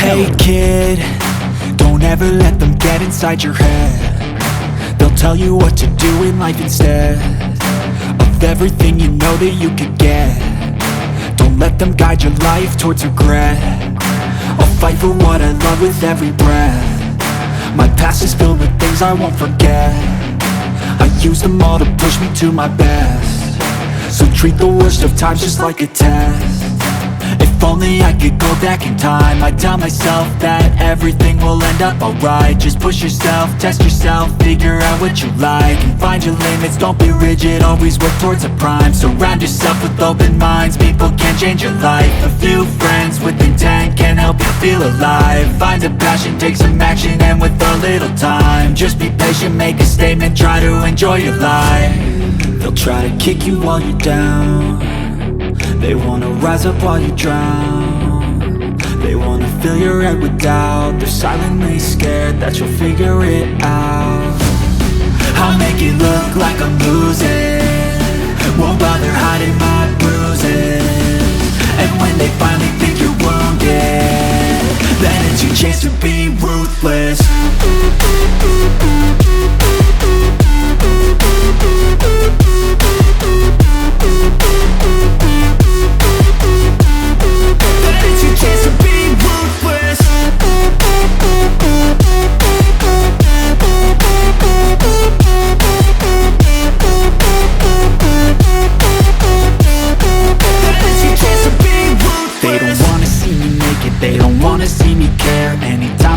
Hey kid, don't ever let them get inside your head. They'll tell you what to do in life instead of everything you know that you could get. Don't let them guide your life towards regret. I'll fight for what I love with every breath. My past is filled with things I won't forget. I use them all to push me to my best. So treat the worst of times just like a test. If only I could go back in time, I'd tell myself that everything will end up alright. Just push yourself, test yourself, figure out what you like, and find your limits, don't be rigid, always work towards a prime. Surround yourself with open minds, people can change your life. A few friends with intent can help you feel alive. Find a passion, take some action, and with a little time, just be patient, make a statement, try to enjoy your life. They'll try to kick you while you're down. They wanna rise up while you drown. They wanna fill your head with doubt. They're silently scared that you'll figure it out. I'll make it look like I'm losing, won't bother hiding my bruises. And when they finally think you're wounded, then it's your chance to be ruthless.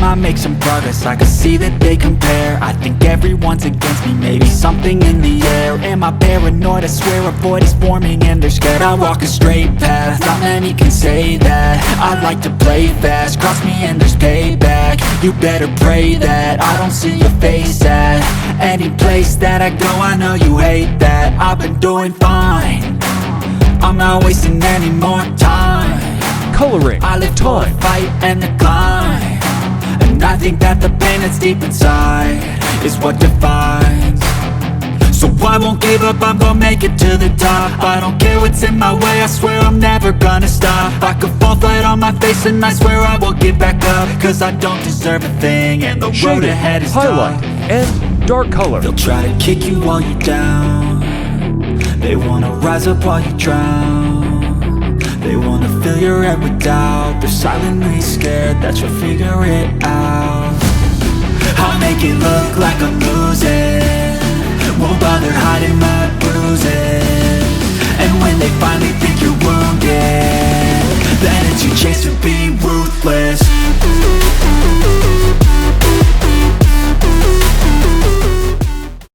I make some progress, I can see that they compare. I think everyone's against me, maybe something in the air. Am I paranoid? I swear a void is forming and they're scared. I walk a straight path, not many can say that. I like to play fast, cross me and there's payback. You better pray that I don't see your face at any place that I go. I know you hate that. I've been doing fine, I'm not wasting any more time. Coloring I live to fight and the climb. And I think that the pain that's deep inside is what defines. So I won't give up, I'm gonna make it to the top. I don't care what's in my way, I swear I'm never gonna stop. I could fall flat on my face and I swear I will get back up. Cause I don't deserve a thing and the road ahead is highlight, dark. and dark color. They'll try to kick you while you're down. They wanna rise up while you drown. They wanna fill your head with doubt. They're silently scared that you'll figure it out. I'll make it look like I'm losing, won't bother hiding my bruises. And when they finally think you're